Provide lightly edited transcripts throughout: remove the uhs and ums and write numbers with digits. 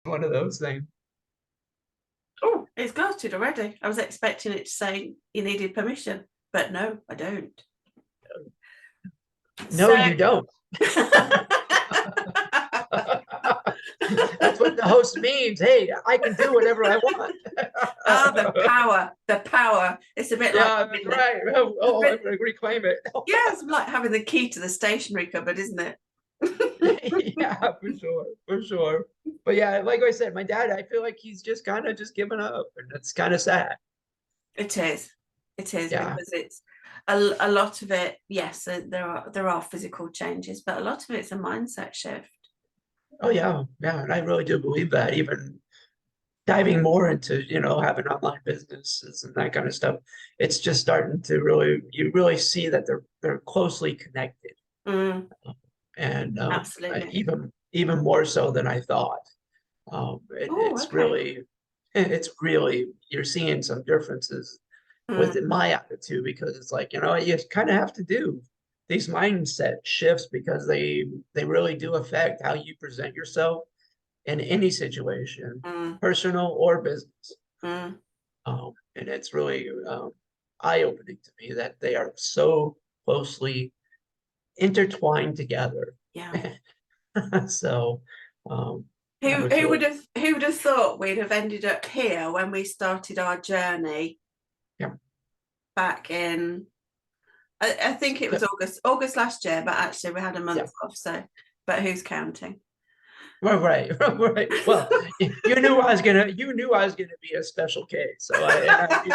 one of those things. Oh, it's ghosted already. I was expecting it to say you needed permission, but no, I don't. No, So you don't. That's what the host means. Hey, I can do whatever I want. oh, the power, the power. It's a bit like Yeah, that's right. Oh, I'm going to reclaim it. yeah, it's like having the key to the stationery cupboard, isn't it? Yeah, for sure, for sure. But yeah, like I said, my dad, I feel like he's just kind of just given up, and it's kind of sad. It is. It is Yeah. because it's a lot of it. Yes, there are physical changes, but a lot of it's a mindset shift. Oh yeah, yeah, and I really do believe that. Even diving more into, having online businesses and that kind of stuff, it's just starting to you really see that they're closely connected, Mm, and absolutely. even more so than I thought. Oh, okay. It's really you're seeing some differences Mm, with my attitude because it's like, you kind of have to do these mindset shifts because they really do affect how you present yourself in any situation, mm, personal or business. mm. And it's really eye-opening to me that they are so closely intertwined together. Yeah. So um, I Who was who would really, have who would have thought we'd have ended up here when we started our journey yeah. back in I think it was August last year, but actually we had a Yeah. month off, so but who's counting? Well, right, right. Well, you knew I was gonna be a special case. So I knew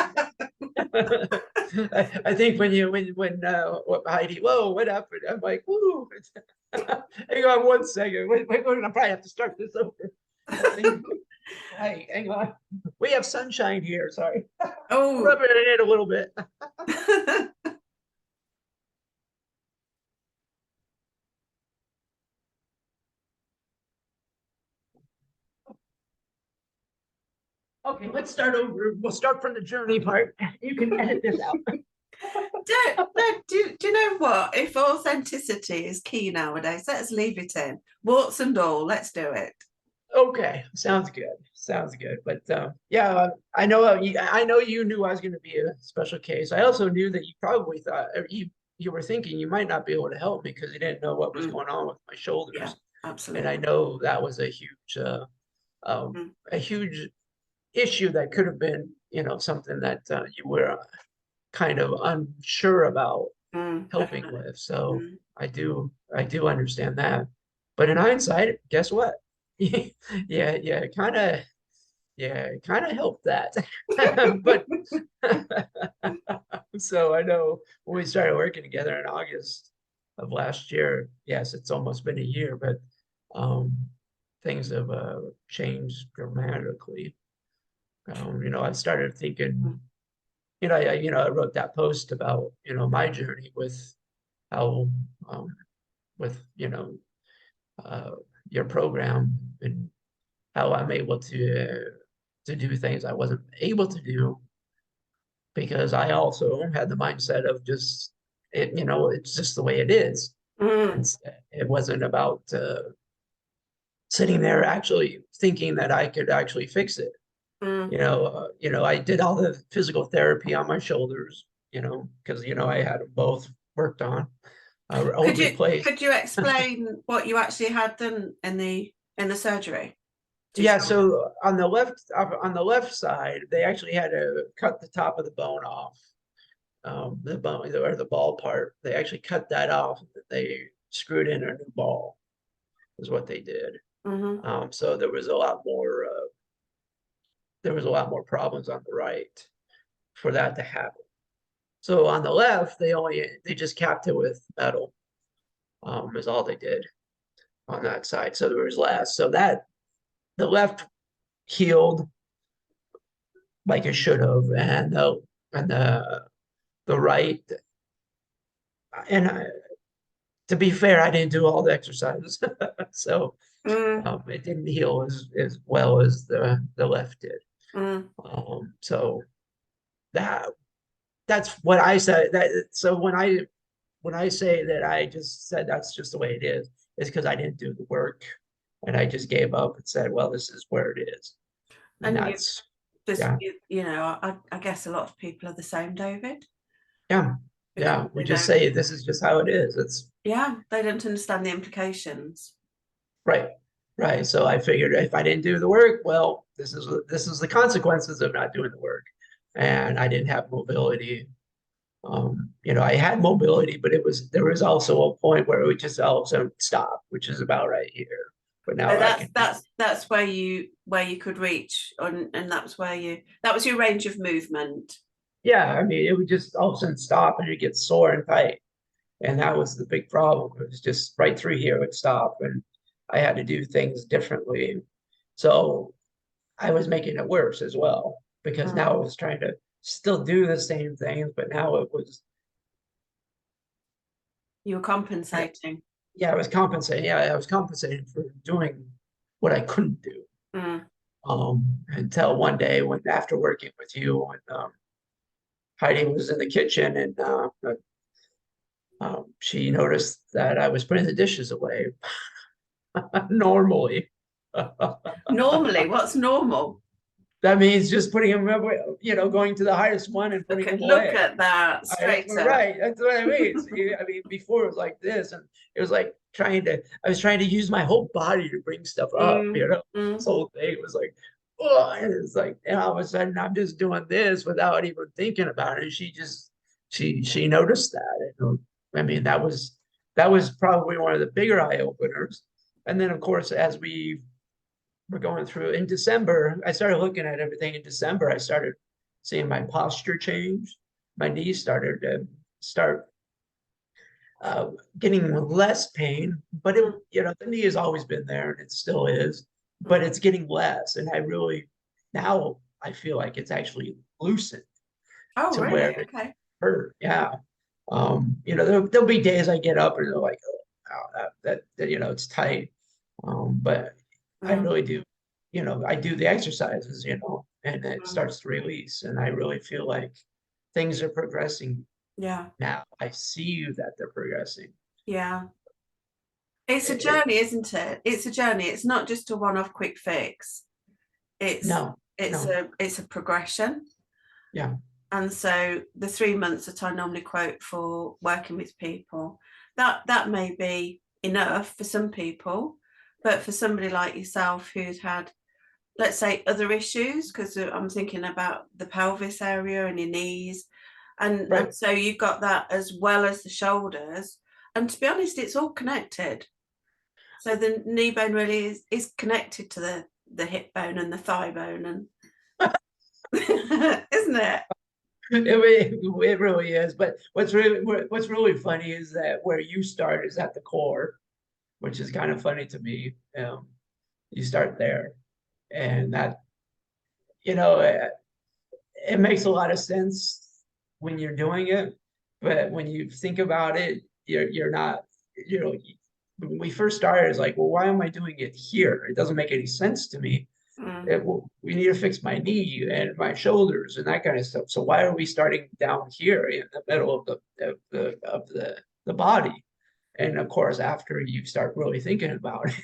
that. I think when Heidi, whoa, what happened? I'm like, whoo. Hang on one second. Wait, I probably have to start this over. Hey, hang on. We have sunshine here. Sorry. Oh, Rubbing it in a little bit. Okay, let's start over. We'll start from the journey part. You can edit this out. do you know what? If authenticity is key nowadays, let's leave it in. Warts and all, let's do it. Okay, sounds good. Sounds good. But yeah, I know you knew I was going to be a special case. I also knew that you probably thought you were thinking you might not be able to help me because you didn't know what was Mm, going on with my yeah, shoulders. And I absolutely. know that was Mm, a huge issue that could have been, something that you were kind of unsure about helping definitely. with. So Mm. I do understand that. But in hindsight, guess what? Yeah, it kind of helped that. But so I know when we started working together in August of last year, yes, it's almost been a year, but um, things have changed dramatically. I started thinking, Mm, I wrote that post about, my journey with how, um, with, uh, your program and how I'm able to do things I wasn't able to do because I also had the mindset of just it's just the way it is. And mm, it wasn't about sitting there actually thinking that I could actually fix it. mm. I did all the physical therapy on my shoulders, because I had them both worked on or Could you replaced. could you explain what you actually had done in the surgery? Did Yeah, you? so on the left side, they actually had to cut the top of the bone off. The bone or the ball part, they actually cut that off. They screwed in a new ball, is what they did. Mm-hmm. So there was a lot more problems on the right for that to happen. So on the left, they just capped it with metal, is all they did on that side. So there was less. So that the left healed like it should have, and the right, and to be fair, I didn't do all the exercises, so Mm, it didn't heal as well as the left did. mm, So that that's what I said. So when I say that I just said that's just the way it is because I didn't do the work And I just gave up and said, well, this is where it is. And And you that's, just, yeah, you know, I guess a lot of people are the same, David, yeah, because yeah. We they just don't, say this is just how it is. It's yeah, they don't understand the implications. right, right. So I figured if I didn't do the work, well, this is the consequences of not doing the work. And I didn't have mobility. I had mobility, but there was also a point where it would just all of a sudden stop, which is about right here. But So now I can do, that's where you could reach, and that's where you that was your range of movement. yeah, I mean, it would just all of a sudden stop and it gets sore and tight. And that was the big problem. It was just right through here would stop and I had to do things differently. So I was making it worse as well because now I Mm. was trying to still do the same things, but now it was, You were compensating. yeah, I was compensating. Yeah, I was compensating for doing what I couldn't do. Mm. Until one day when after working with you and Heidi was in the kitchen and she noticed that I was putting the dishes away normally. Normally, what's normal? That means just putting them away, going to the highest one and putting them Look away. at that, straight up. Right, that's what I mean. I mean, before it was like this, and it was like I was trying to use my whole body to bring stuff up, Mm, This mm, whole thing was like, oh, and it's like, and all of a sudden I'm just doing this without even thinking about it. And she noticed that. I mean, that was probably one of the bigger eye openers. And then, of course, as we were going through in December, I started looking at everything in December. I started seeing my posture change. My knees started to start uh, getting less pain, but mm, the knee has always been there and it still is, but mm. it's getting less. And now I feel like it's actually loosened Oh, to where really? it Okay. hurt. Yeah. There'll be days I get up and they're like, oh, wow, it's tight. But I Mm, really do, I do the exercises, and it mm. starts to release. And I really feel like things are progressing Yeah, now. I see that they're progressing. yeah. It's a It, journey, isn't it? It's a journey. It's not just a one-off quick fix. It's no, no, it's a progression. yeah, And so the 3 months that I normally quote for working with people, that may be enough for some people, but for somebody like yourself who's had, let's say, other issues, because I'm thinking about the pelvis area and your knees, and right. so you've got that as well as the shoulders. And to be honest, it's all connected. So the knee bone really is connected to the hip bone and the thigh bone, and isn't it? It really is. But what's really funny is that where you start is at the core, which is kind of funny to me. You start there, and that you know it, it makes a lot of sense when you're doing it, but when you think about it, you're not. When we first started, it's like, well, why am I doing it here? It doesn't make any sense to me. Mm, We need to fix my knee and my shoulders and that kind of stuff. So why are we starting down here in the middle of the body? And of course, after you start really thinking about it,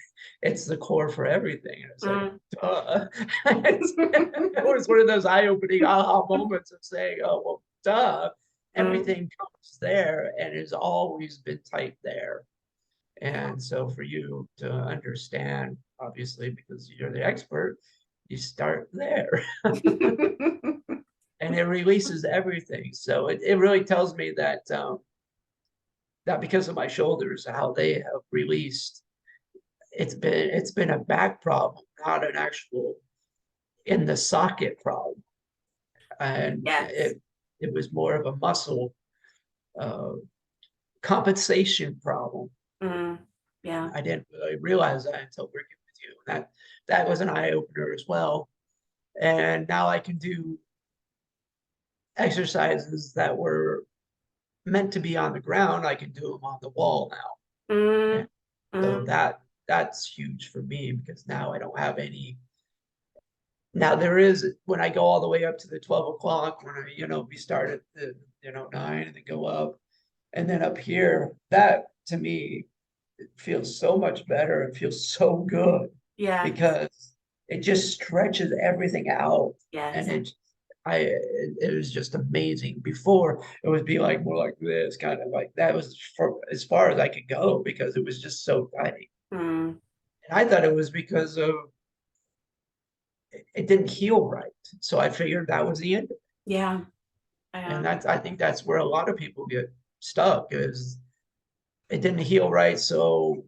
it's the core for everything. And it's like, mm. duh. It was one of those eye-opening aha moments of saying, oh, well, duh. Mm, Everything comes there and has always been tight there. And so for you to understand, obviously, because you're the expert, you start there and it releases everything. So it really tells me that because of my shoulders, how they have released, it's been a back problem, not an actual in the socket problem. And yes. it was more of a muscle uh, compensation problem. Mm, yeah. I didn't really realize that until working with you. That was an eye opener as well. And now I can do exercises that were meant to be on the ground. I can do them on the wall now. And Mm, so mm, that's huge for me because now I don't have any. Now there is when I go all the way up to the 12 o'clock when we start at the 9 and then go up and then up here, that to me feels so much better. It feels so good Yeah. because it just stretches everything out. And Yes. it was just amazing. Before it would be like more like this, kind of like that was for as far as I could go because it was just so tight. Mm. And I thought it was because of it didn't heal right. So I figured that was the end of it. Yeah. And Yeah. I think that's where a lot of people get stuck is it didn't heal right, so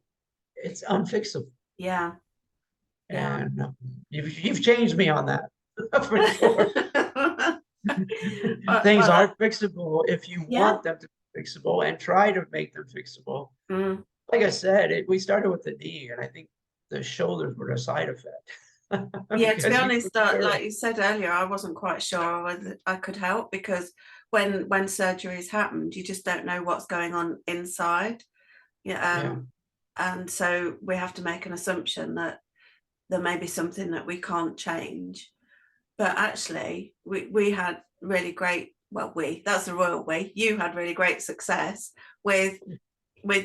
it's unfixable. Yeah. Yeah. And you've changed me on that for sure. Things Well, are fixable if you yeah. want them to be fixable and try to make them fixable. Mm. Like I said, we started with the knee, and I think the shoulders were a side effect Yeah, to be because you honest, weren't sure. like you said earlier, I wasn't quite sure whether I could help because when surgeries happened, you just don't know what's going on inside. Yeah, Yeah, and so we have to make an assumption that there may be something that we can't change. But actually, we had really great. Well, that's the royal we. You had really great success with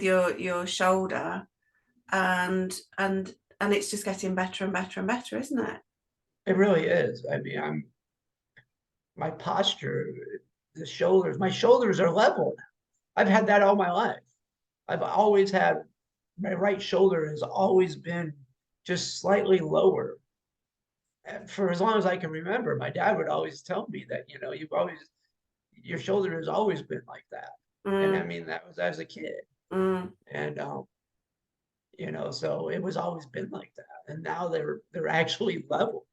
your shoulder, and and and it's just getting better and better and better, isn't it? it really is. I mean, my posture, my shoulders are level now. I've had that all my life. I've always had my right shoulder has always been just slightly lower for as long as I can remember. My dad would always tell me that, your shoulder has always been like that. And I Mm, mean, that was as a kid. mm, And, so it was always been like that. And now they're actually level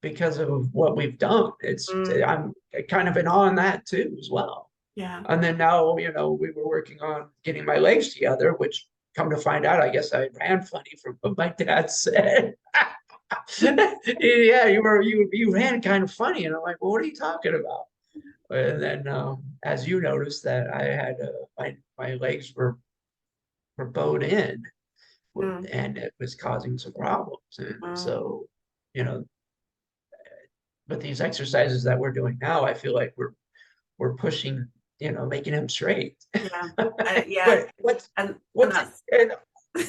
because of what we've done. mm, I'm kind of in awe on that too, as well. yeah. And then now, we were working on getting my legs together, which come to find out, I guess I ran funny from what my dad said. Yeah, you ran kind of funny. And I'm like, well, what are you talking about? And then, as you noticed that I had my legs were bowed in, Mm, and it was causing some problems. And mm, so, you know, but these exercises that we're doing now, I feel like we're pushing, making him straight. yeah. Yeah. But what's And what's that's and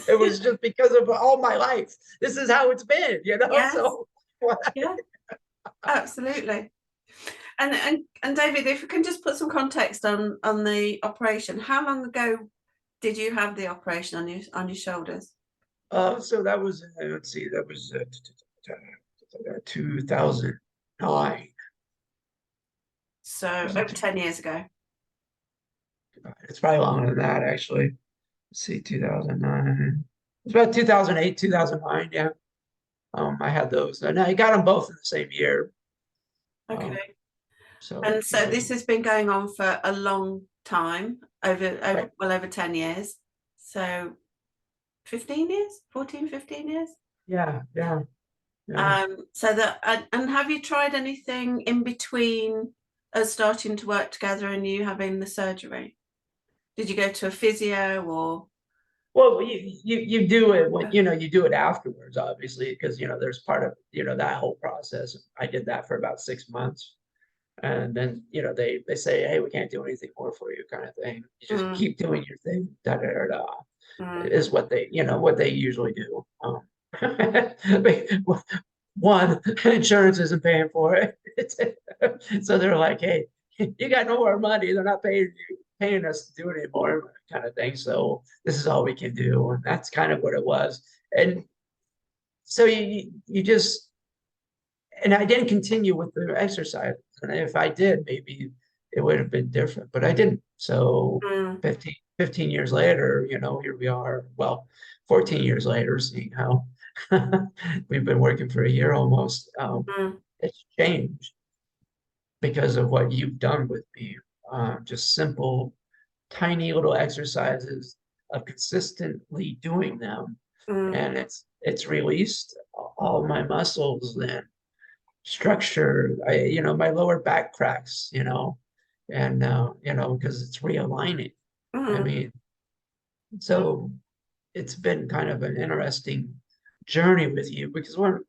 it was just because of all my life. This is how it's been, yes. so Yeah. Absolutely. And David, if we can just put some context on the operation, how long ago did you have the operation on your shoulders? so that was let's see, that was 2009. So Was over it 10 years ago. It's probably longer than that, actually. Let's see, 2009. It's about 2008, 2009. Yeah. I had those, and I got them both in the same year. Um, Okay. so And so this has been going on for a long time, right. over 10 years. So 15 years, 14, 15 years. Yeah, yeah, yeah. So that, and have you tried anything in between us starting to work together and you having the surgery? Did you go to a physio or? Well, you do it when you do it afterwards, obviously, because there's part of that whole process. I did that for about 6 months, and then they say, hey, we can't do anything more for you, kind of thing. You just Mm, keep doing your thing. Da da da da. mm, Is what they usually do. One, insurance isn't paying for it. So they're like, hey, you got no more money. They're not paying us to do it anymore, kind of thing. So this is all we can do. And that's kind of what it was. And so you just and I didn't continue with the exercise. And if I did, maybe it would have been different, but I didn't. So mm, 15 years later, here we are. Well, 14 years later, seeing how we've been working for a year almost. mm, It's changed because of what you've done with me. Just simple, tiny little exercises of consistently doing them. mm, And it's released all my muscles and structure. My lower back cracks, and because it's realigning. I mm, mean, so it's been kind of an interesting journey with you because when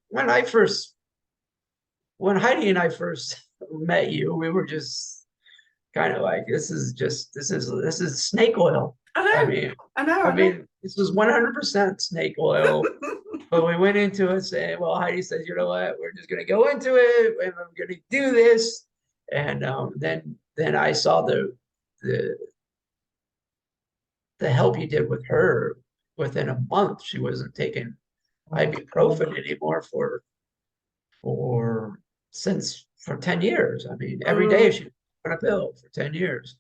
Heidi and I first met you, we were just kind of like, this is snake oil. I I know, mean, I know, I I know. mean, this was 100% snake oil. But we went into it saying, well, Heidi says, you know what, we're just gonna go into it and I'm gonna do this. And then I saw the the help you did with her. Within a month, she wasn't taking ibuprofen anymore for since for 10 years. I mean, every day Mm, she was on a pill for 10 years.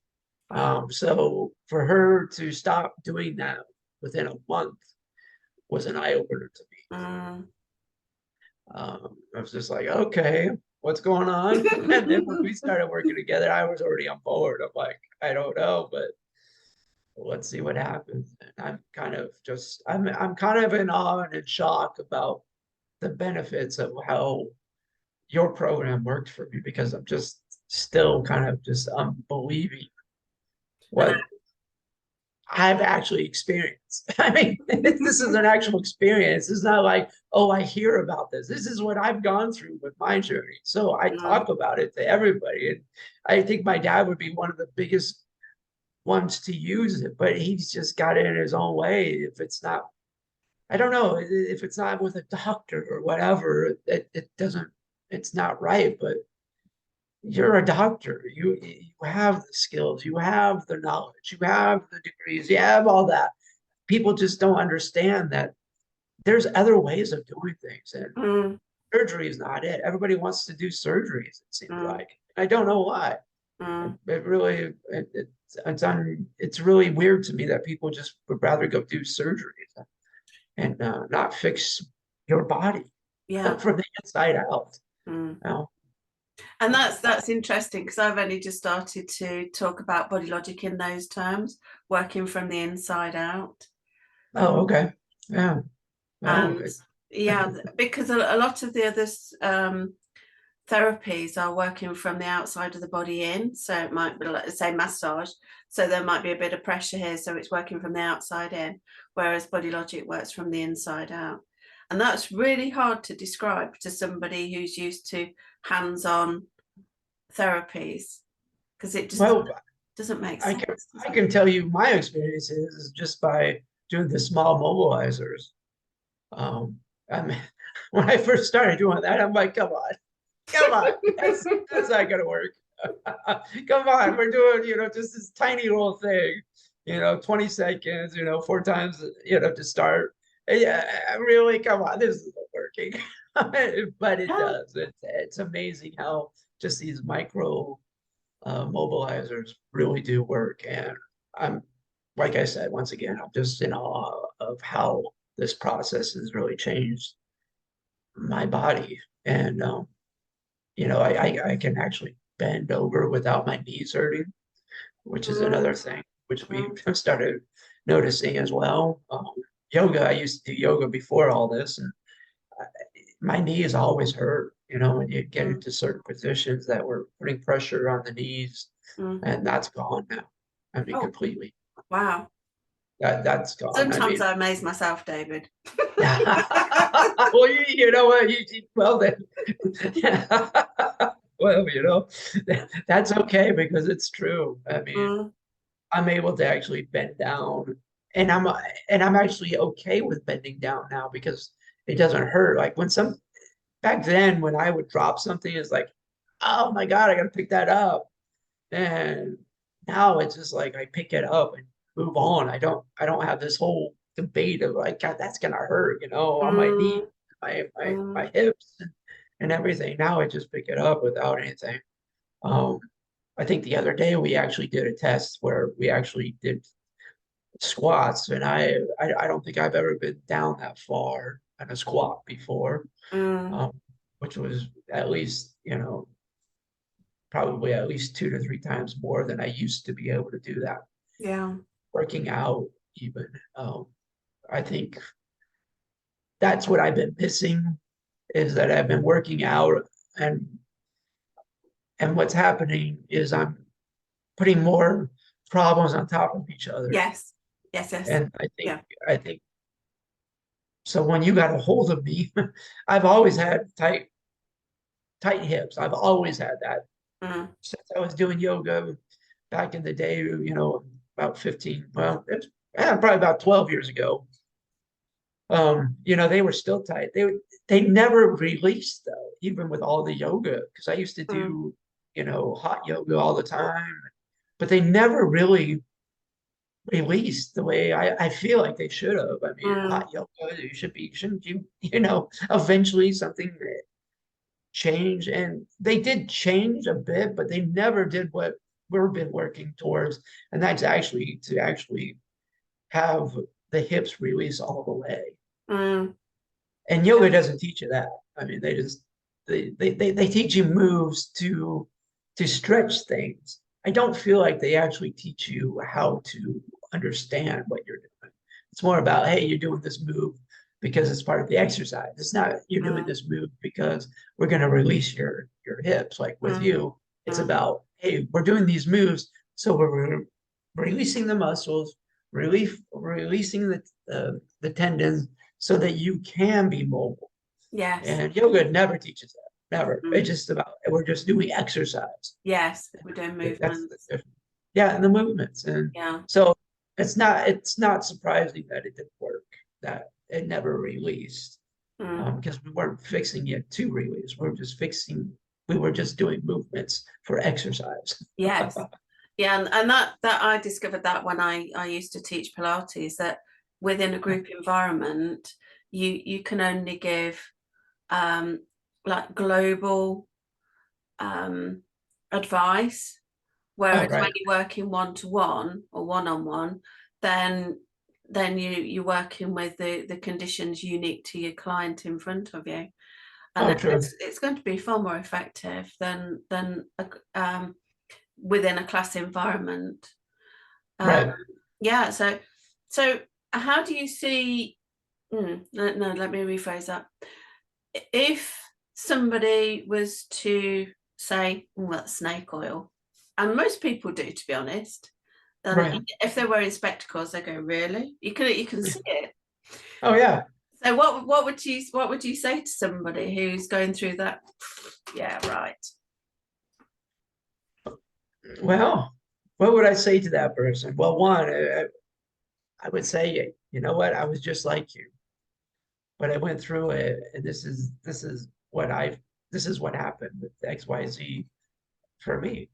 wow. So for her to stop doing that within a month was an eye opener to me. Mm. I was just like, okay, what's going on? And then when we started working together, I was already on board. I'm like, I don't know, but let's see what happens. And I'm kind of in awe and in shock about the benefits of how your program worked for me, because I'm just still kind of just unbelieving And what I've actually experienced. I mean, this is an actual experience. It's not like, oh, I hear about this. This is what I've gone through with my journey. So I mm, talk about it to everybody. And I think my dad would be one of the biggest ones to use it, but he's just got it in his own way. If it's not, I don't know, if it's not with a doctor or whatever, it doesn't, it's not right. But you're a doctor. You have the skills, you have the knowledge, you have the degrees, you have all that. People just don't understand that there's other ways of doing things, and mm, surgery is not it. Everybody wants to do surgeries, it seems mm, like. I don't know why. mm. It really it's really weird to me that people just would rather go do surgeries and not fix your body Yeah. from the inside out. Mm. You know? And that's interesting because I've only just started to talk about Bodylogiq in those terms, working from the inside out. Oh, okay. Yeah. Well, And yeah, because a lot of the other therapies are working from the outside of the body in. So it might be, like, say, massage. So there might be a bit of pressure here. So it's working from the outside in, whereas Bodylogiq works from the inside out. And that's really hard to describe to somebody who's used to hands-on therapies because it just well, doesn't make I sense, can does I it? can tell you my experience is just by doing the small mobilizers. I mean, when I first started doing that, I'm like, come on, that's not gonna work. Come on, we're doing, just this tiny little thing, 20 seconds, four times, to start. Yeah, really, come on, this isn't working. But it Yeah. does. It's amazing how just these micro mobilizers really do work. And I'm, like I said, once again, I'm just in awe of how this process has really changed my body. And, I can actually bend over without my knees hurting, which is Mm, another thing which we mm, have started noticing as well. Yoga, I used to do yoga before all this, and my knees always hurt, when you get mm, into certain positions that were putting pressure on the knees, mm. and that's gone now. I mean, Oh, completely. wow. That's gone. I Sometimes mean, I amaze myself, David. well, you know what? Well, then, well, that's okay because it's true. I mean, Mm, I'm able to actually bend down, and I'm actually okay with bending down now because it doesn't hurt. Like back then when I would drop something, it's like, oh my God, I gotta pick that up. And now it's just like I pick it up and move on. I don't have this whole debate of like, God, that's gonna hurt, on my knee, mm, my mm, hips and everything. Now I just pick it up without anything. Um, I think the other day we actually did a test where we actually did squats, and I don't think I've ever been down that far in a squat before, mm. um, which was at least, probably at least 2 to 3 times more than I used to be able to do that. Yeah. Working out, even. I think that's what I've been missing, is that I've been working out, and what's happening is I'm putting more problems on top of each other. Yes. Yes. Yes. And Yeah. I think so when you got a hold of me, I've always had tight hips. I've always had that Mm, since I was doing yoga back in the day, about 15, well, it's probably about 12 years ago. They were still tight. They never released though, even with all the yoga, because I used to Mm, do, hot yoga all the time, but they never really released the way I feel like they should have. I mean, mm, hot yoga, shouldn't you, eventually something change, and they did change a bit, but they never did what we've been working towards, and that's actually to actually have the hips release all the way. mm. And yoga doesn't teach you that. I mean, they teach you moves to stretch things. I don't feel like they actually teach you how to understand what you're doing. It's more about, hey, you're doing this move because it's part of the exercise. It's not you're doing Mm, this move because we're going to release your hips. Like with mm, you, it's mm. about, hey, we're doing these moves, so we're releasing the muscles, releasing the tendons, so that you can be mobile. Yes. And yoga never teaches that. Never. It's Mm. just about we're just doing exercise. Yes, we're doing That's the movements. difference. Yeah, and the movements. And Yeah. so it's not surprising that it didn't work, that it never released. Mm. Because we weren't fixing it to release. We were just doing movements for exercise. Yes. Yeah, and that I discovered that when I used to teach Pilates, that within a group environment, you can only give um like global um advice, Oh, whereas when right. you're working one-to-one or one-on-one, then you're working with the conditions unique to your client in front of you, and Oh, true. it's going to be far more effective than within a class environment. Um, Right. yeah, so how do you see? No, let me rephrase that. If somebody was to say, that's snake oil, and most people do, to be honest, then Right. if they're wearing spectacles, they go, really? You can see it. Oh, yeah. So what would you say to somebody who's going through that? Yeah, right. Well, what would I say to that person? Well, one, I would say, you know what? I was just like you, but I went through it, and this is what happened with XYZ for me.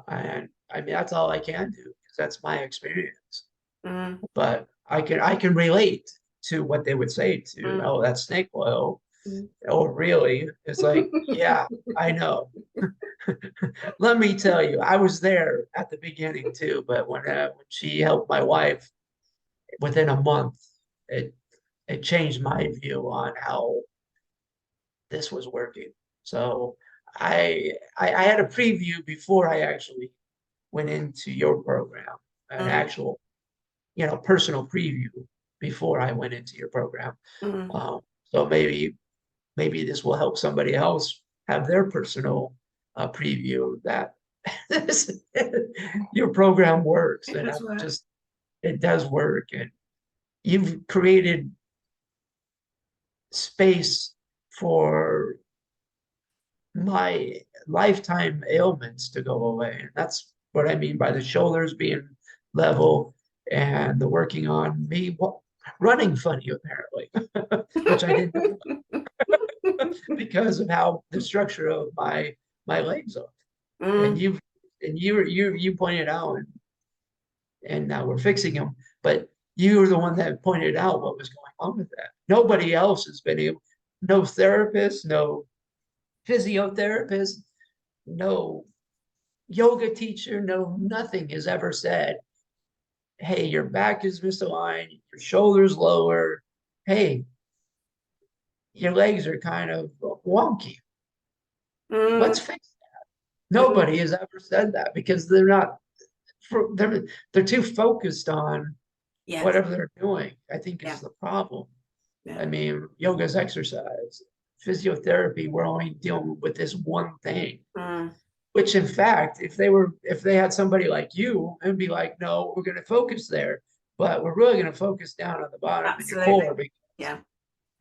And I mean, that's all I can do because that's my experience. Mm, But I can relate to what they would say to, mm, oh, that's snake oil. mm. Oh, really? It's like, yeah, I know. Let me tell you, I was there at the beginning too, but when she helped my wife within a month, it it changed my view on how this was working. So I had a preview before I actually went into your program, an Mm, actual, personal preview before I went into your program. mm. So maybe this will help somebody else have their personal preview that this, your program works, It and does work. it does work, and you've created space for my lifetime ailments to go away. And that's what I mean by the shoulders being level and the working on me running funny, apparently, which I didn't know because of how the structure of my legs are. And Mm, you pointed out, and now we're fixing them. But you were the one that pointed out what was going on with that. Nobody else has been able, no therapist, no physiotherapist, no yoga teacher, no nothing has ever said, hey, your back is misaligned, your shoulders lower, hey, your legs are kind of wonky. mm, Let's fix it. mm. Nobody has ever said that because they're too focused on Yes. whatever they're doing, I think Yeah. is the problem. Yeah. I mean, yoga's exercise. Physiotherapy, we're only dealing with this one thing. Mm, Which in fact, if they had somebody like you, and be like, no, we're going to focus there, but we're really going to focus down on the bottom in your absolutely. core. Because Yeah.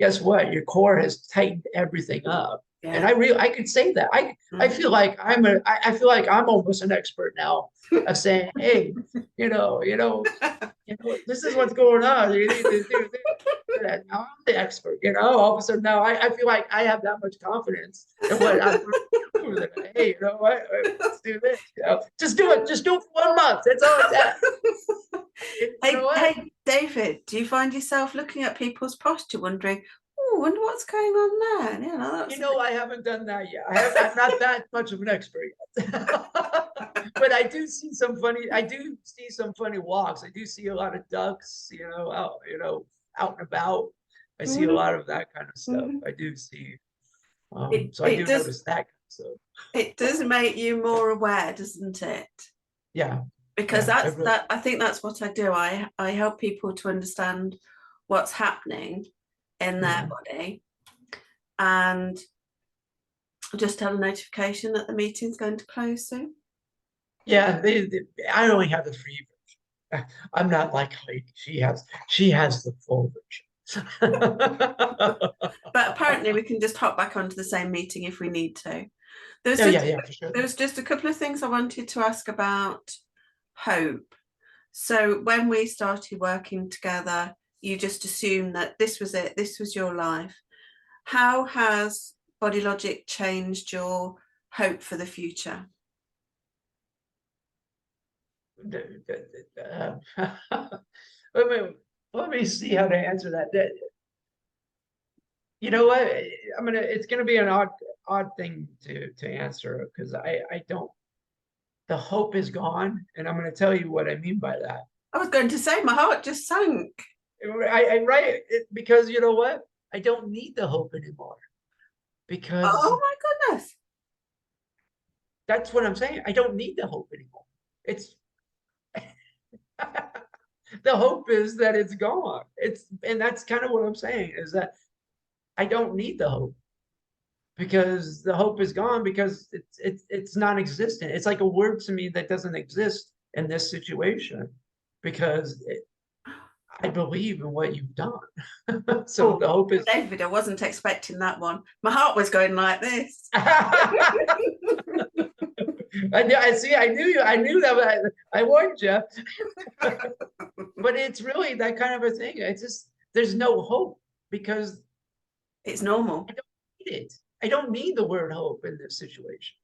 guess what? Your core has tightened everything up. And I could say that. I feel like I feel like I'm almost an expert now of saying, hey, this is what's going on. You need to do this. Now I'm the expert, all of a sudden now I feel like I have that much confidence in what I'm doing. That, hey, you know what? Let's do this. Just do it. Just do it for 1 month. That's all it's at. Hey, David, do you find yourself looking at people's posture, wondering, oh, I wonder what's going on there? I haven't done that yet. I'm not that much of an expert yet. But I do see some funny walks. I do see a lot of ducks, out and about. I see a lot of that kind of stuff. I do see. So I do notice that kind of stuff. It does make you more aware, doesn't it? Yeah. Because I think that's what I do. I help people to understand what's happening in their body, and just tell a notification that the meeting's going to close soon. Yeah, I only have the free version. I'm not like Heidi. She has the full version. But apparently we can just hop back onto the same meeting if we need to. For sure. There's just a couple of things I wanted to ask about hope. So when we started working together, you just assumed that this was it, this was your life. How has Bodylogiq changed your hope for the future? Let me see how to answer that. You know what? It's gonna be an odd thing to answer, because I don't. The hope is gone, and I'm gonna tell you what I mean by that. I was going to say my heart just sank. Because you know what? I don't need the hope anymore. Because oh my goodness, that's what I'm saying. I don't need the hope anymore. It's the hope is that it's gone. And that's kind of what I'm saying, is that I don't need the hope, because the hope is gone, because it's non-existent. It's like a word to me that doesn't exist in this situation, because I believe in what you've done. So the hope is. David, I wasn't expecting that one. My heart was going like this. I knew that. I warned you. But it's really that kind of a thing. It's just, there's no hope, because it's normal. I don't need it. I don't need the word hope in this situation.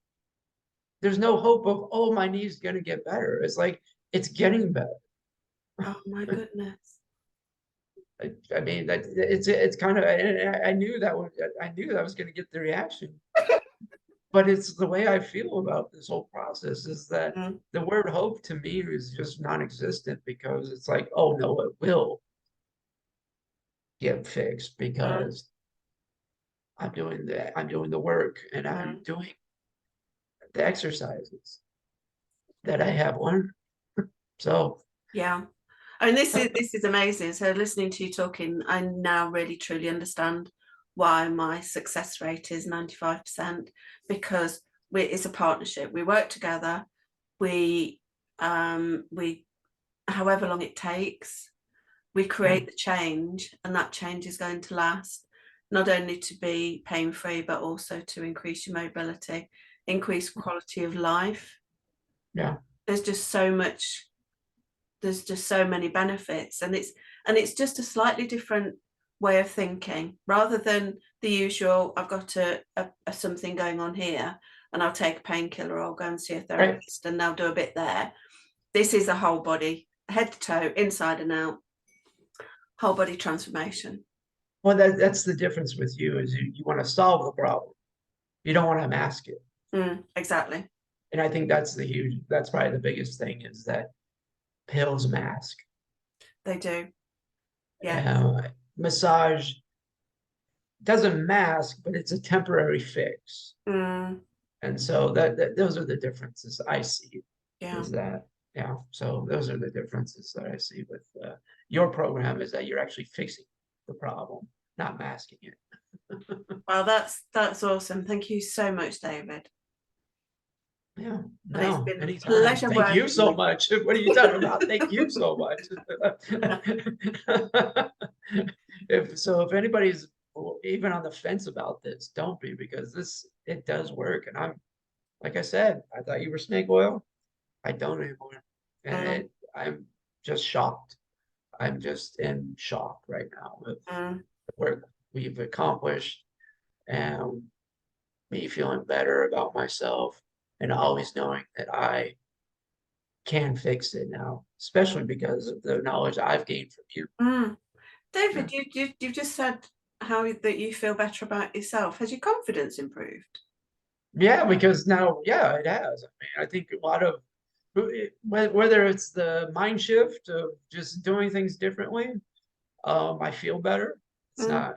There's no hope of, oh, my knee's going to get better. It's like, it's getting better. Oh my goodness. I mean, that it's kind of, I knew that was going to get the reaction. But it's the way I feel about this whole process, is that the word hope to me is just non-existent, because it's like, oh no, it will get fixed, because I'm doing the work, and I'm doing the exercises that I have learned. So yeah. I mean, this is amazing. So listening to you talking, I now really truly understand why my success rate is 95%, because it's a partnership. We work together. We however long it takes, we create the change, and that change is going to last, not only to be pain-free, but also to increase your mobility, increase quality of life. Yeah. There's just so many benefits, and it's just a slightly different way of thinking, rather than the usual, I've got a something going on here and I'll take a painkiller, or I'll go and see a therapist and they'll do a bit there. This is a whole body, head to toe, inside and out, whole body transformation. Well, that's the difference with you, is you want to solve the problem. You don't want to mask it. Exactly. And I think that's probably the biggest thing, is that pills mask. They do. Yeah. Massage doesn't mask, but it's a temporary fix. And so those are the differences I see. Is that, so those are the differences that I see with your program, is that you're actually fixing the problem, not masking it. Well, that's awesome. Thank you so much, David. Yeah, it's been anytime. A pleasure. Thank you so much. What are you talking about? Thank you so much. If anybody's even on the fence about this, don't be, because it does work. And like I said, I thought you were snake oil. I don't anymore. And I'm just shocked. I'm just in shock right now with the work we've accomplished, and me feeling better about myself, and always knowing that I can fix it now, especially because of the knowledge I've gained from you. David, you've just said how that you feel better about yourself. Has your confidence improved? Yeah, because now, yeah, it has. I mean, I think a lot of, whether it's the mind shift of just doing things differently, I feel better. It's not,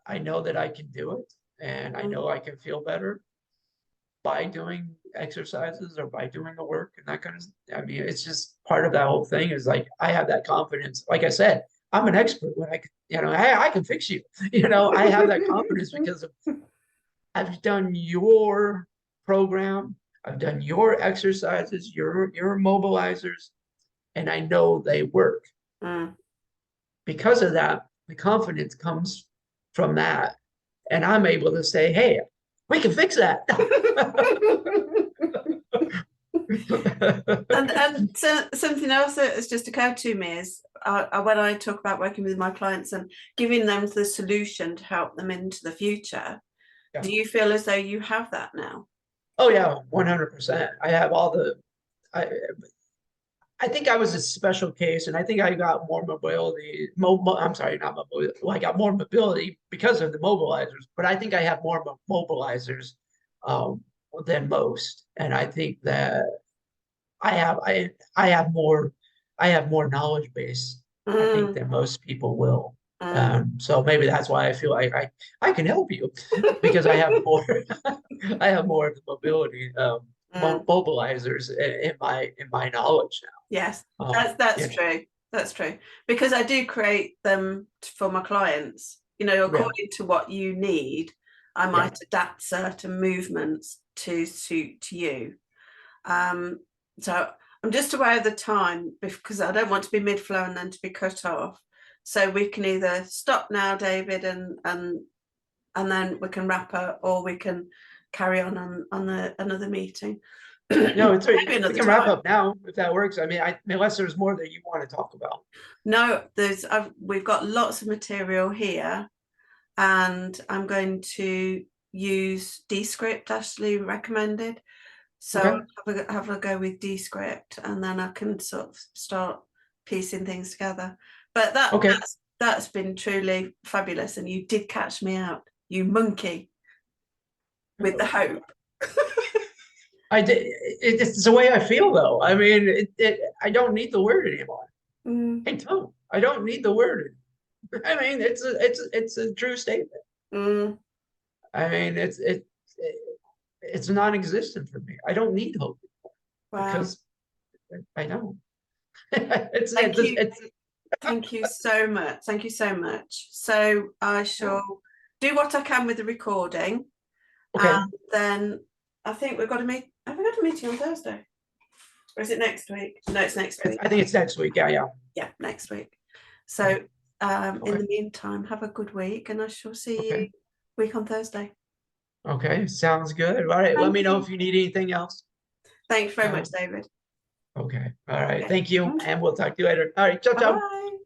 I know that I can do it, and I know I can feel better by doing exercises or by doing the work and that kind of, I mean, it's just part of that whole thing is like, I have that confidence. Like I said, I'm an expert when I can fix you. I have that confidence because I've done your program, I've done your exercises, your mobilizers, and I know they work. Because of that, the confidence comes from that. And I'm able to say, hey, we can fix that. and so something else that has just occurred to me is when I talk about working with my clients and giving them the solution to help them into the future, do you feel as though you have that now? Oh yeah, 100%. I have all the, I think I was a special case, and I think I got more mobility. I'm sorry, not mobility. Well, I got more mobility because of the mobilizers, but I think I have more mobilizers than most, and I think that I have more knowledge base, I think, than most people will. So maybe that's why I feel like I can help you because I have more I have more of the mobility mobilizers in my knowledge now. Yes, that's true. That's true, because I do create them for my clients, according to what you need. I might adapt certain movements to suit you. So I'm just aware of the time because I don't want to be mid-flow and then to be cut off. So we can either stop now, David, and then we can wrap up, or we can carry on another meeting. No, it's right. We can wrap up now if that works. I mean, unless there's more that you want to talk about. No, we've got lots of material here, and I'm going to use Descript, Ashley recommended. So have a go with Descript, and then I can sort of start piecing things together. But that's been truly fabulous, and you did catch me out, you monkey, with the hope. I did. It's the way I feel, though. I mean, I don't need the word anymore. I don't need the word. I mean, it's a true statement. I mean, it's non-existent for me. I don't need hope because I don't. Thank you so much. Thank you so much. So I shall do what I can with the recording. And then I think we've got to meet. Have we got a meeting on Thursday? Or is it next week? No, it's next week. I think it's next week. Yeah. Yeah, next week. So in the meantime, have a good week, and I shall see you week on Thursday. Okay, sounds good. All right, let me know if you need anything else. Thanks very much, David. Okay, all right. Thank you, and we'll talk to you later. All right, ciao, ciao. Bye.